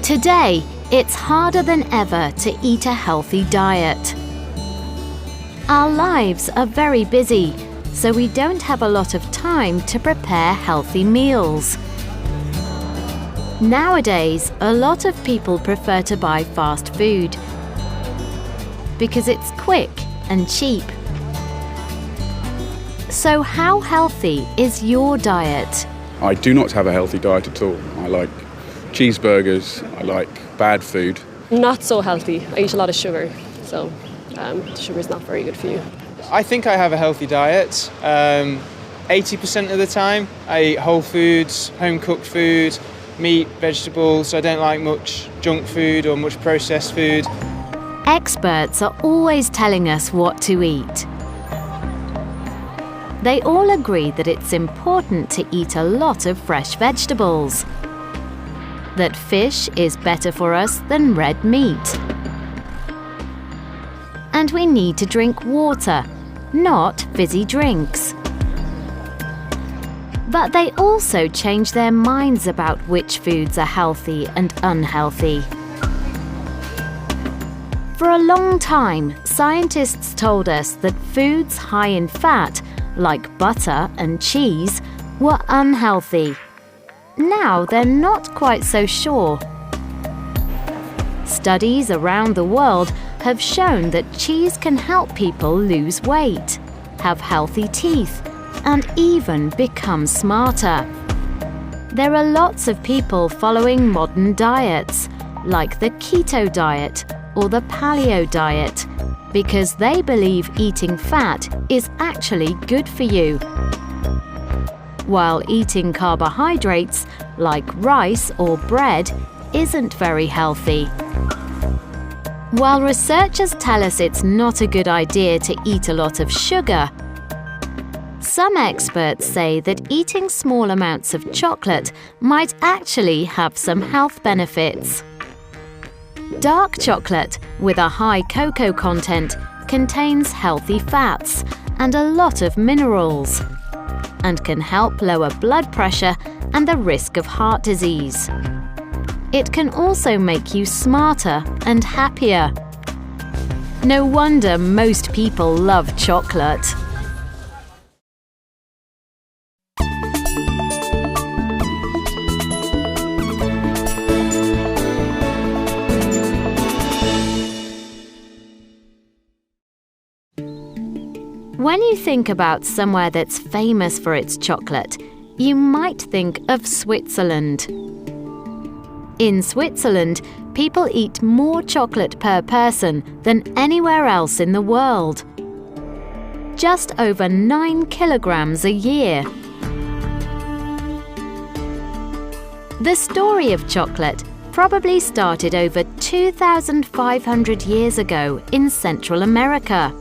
Today, it's harder than ever to eat a healthy diet. Our lives are very busy, so we don't have a lot of time to prepare healthy meals. Nowadays, a lot of people prefer to buy fast food because it's quick and cheap. So how healthy is your diet? I do not have a healthy diet at all. I like cheeseburgers, I like bad food. Not so healthy. I eat a lot of sugar, so sugar is not very good for you. I think I have a healthy diet. 80% of the time I eat whole foods, home-cooked food, meat, vegetables. I don't like much junk food or much processed food. Experts are always telling us what to eat. They all agree that it's important to eat a lot of fresh vegetables, that fish is better for us than red meat, and we need to drink water, not fizzy drinks. But they also change their minds about which foods are healthy and unhealthy. For a long time, scientists told us that foods high in fat, like butter and cheese, were unhealthy. Now they're not quite so sure. Studies around the world have shown that cheese can help people lose weight, have healthy teeth, and even become smarter. There are lots of people following modern diets, like the keto diet or the paleo diet, because they believe eating fat is actually good for you, while eating carbohydrates like rice or bread isn't very healthy. While researchers tell us it's not a good idea to eat a lot of sugar, some experts say that eating small amounts of chocolate might actually have some health benefits. Dark chocolate with a high cocoa content contains healthy fats and a lot of minerals, and can help lower blood pressure and the risk of heart disease. It can also make you smarter and happier. No wonder most people love chocolate. When you think about somewhere that's famous for its chocolate, you might think of Switzerland. In Switzerland, people eat more chocolate per person than anywhere else in the world. Just over 9 kilograms a year. The story of chocolate probably started over 2,500 years ago in Central America.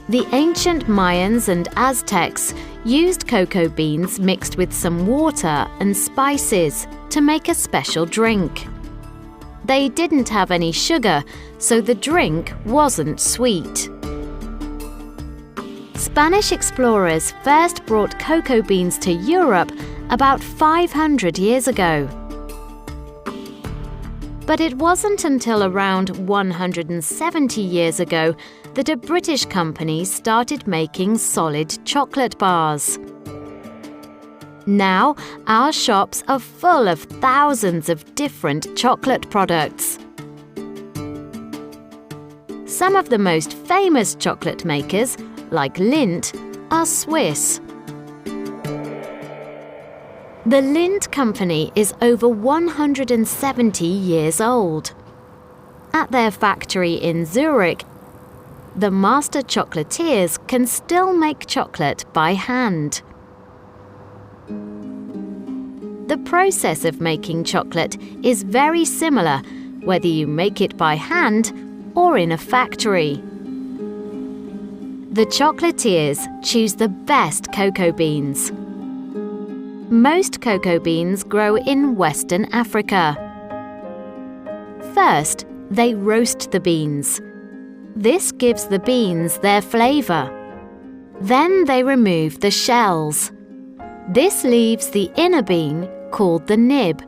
The ancient Mayans and Aztecs used cocoa beans mixed with some water and spices to make a special drink. They didn't have any sugar, so the drink wasn't sweet. Spanish explorers first brought cocoa beans to Europe about 500 years ago. But it wasn't until around 170 years ago that a British company started making solid chocolate bars. Now, our shops are full of thousands of different chocolate products. Some of the most famous chocolate makers, like Lindt, are Swiss. The Lindt company is over 170 years old. At their factory in Zurich, the master chocolatiers can still make chocolate by hand. The process of making chocolate is very similar whether you make it by hand or in a factory. The chocolatiers choose the best cocoa beans. Most cocoa beans grow in Western Africa. First, they roast the beans. This gives the beans their flavor. Then they remove the shells. This leaves the inner bean, called the nib.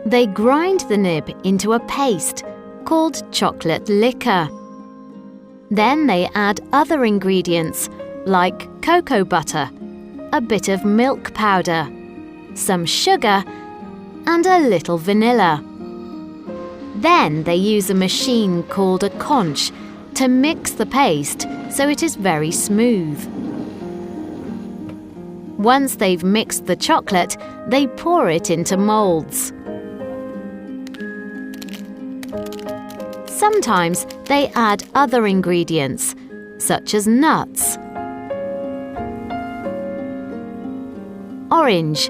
They grind the nib into a paste called chocolate liquor. Then they add other ingredients like cocoa butter, a bit of milk powder, some sugar, and a little vanilla. Then they use a machine called a conch to mix the paste so it is very smooth. Once they've mixed the chocolate, they pour it into molds. Sometimes they add other ingredients, such as nuts, orange,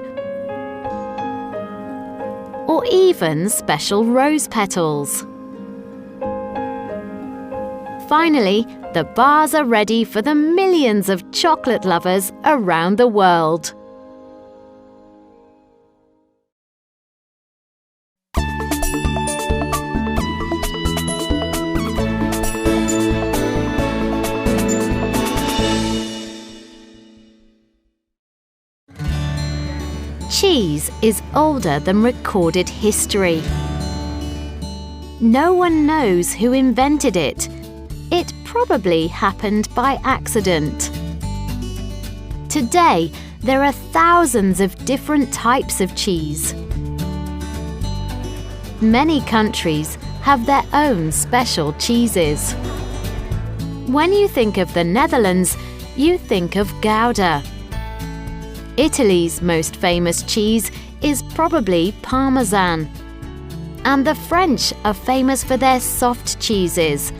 or even special rose petals. Finally, the bars are ready for the millions of chocolate lovers around the world. Cheese is older than recorded history. No one knows who invented it. It probably happened by accident. Today, there are thousands of different types of cheese. Many countries have their own special cheeses. When you think of the Netherlands, you think of Gouda. Italy's most famous cheese is probably Parmesan. And the French are famous for their soft cheeses,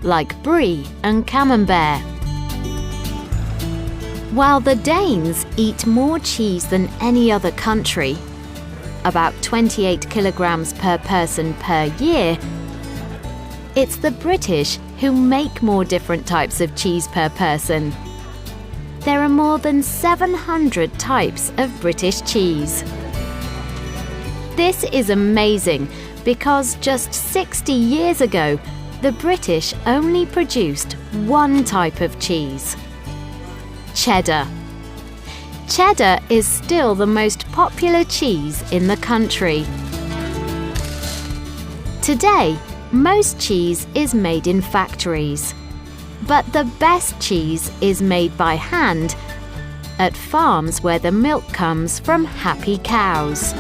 like Brie and Camembert. While the Danes eat more cheese than any other country, about 28 kilograms per person per year, it's the British who make more different types of cheese per person. There are more than 700 types of British cheese. This is amazing because just 60 years ago, the British only produced one type of cheese: cheddar. Cheddar is still the most popular cheese in the country. Today, most cheese is made in factories, but the best cheese is made by hand at farms where the milk comes from happy cows.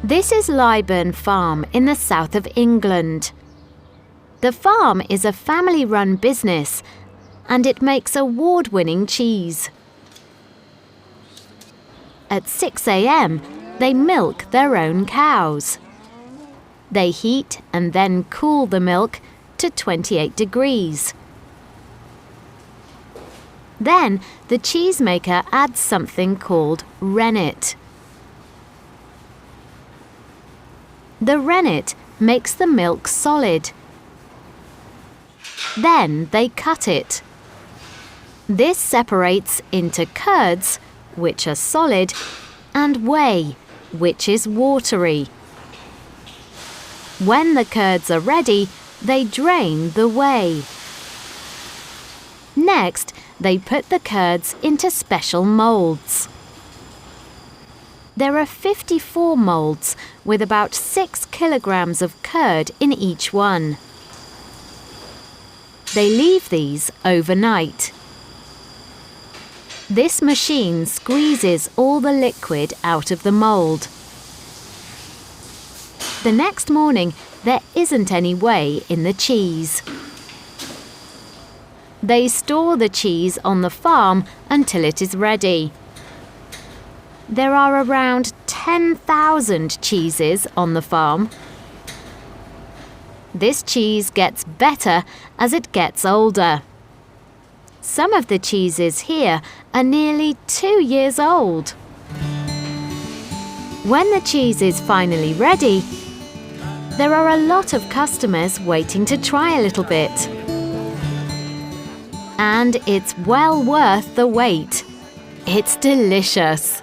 This is Lyburn Farm in the south of England. The farm is a family-run business and it makes award-winning cheese. At 6 a.m., they milk their own cows. They heat and then cool the milk to 28 degrees. Then the cheesemaker adds something called rennet. The rennet makes the milk solid. Then they cut it. This separates into curds, which are solid, and whey, which is watery. When the curds are ready, they drain the whey. Next, they put the curds into special molds. There are 54 molds with about 6 kilograms of curd in each one. They leave these overnight. This machine squeezes all the liquid out of the mold. The next morning, there isn't any whey in the cheese. They store the cheese on the farm until it is ready. There are around 10,000 cheeses on the farm. This cheese gets better as it gets older. Some of the cheeses here are nearly 2 years old. When the cheese is finally ready, there are a lot of customers waiting to try a little bit. And it's well worth the wait. It's delicious.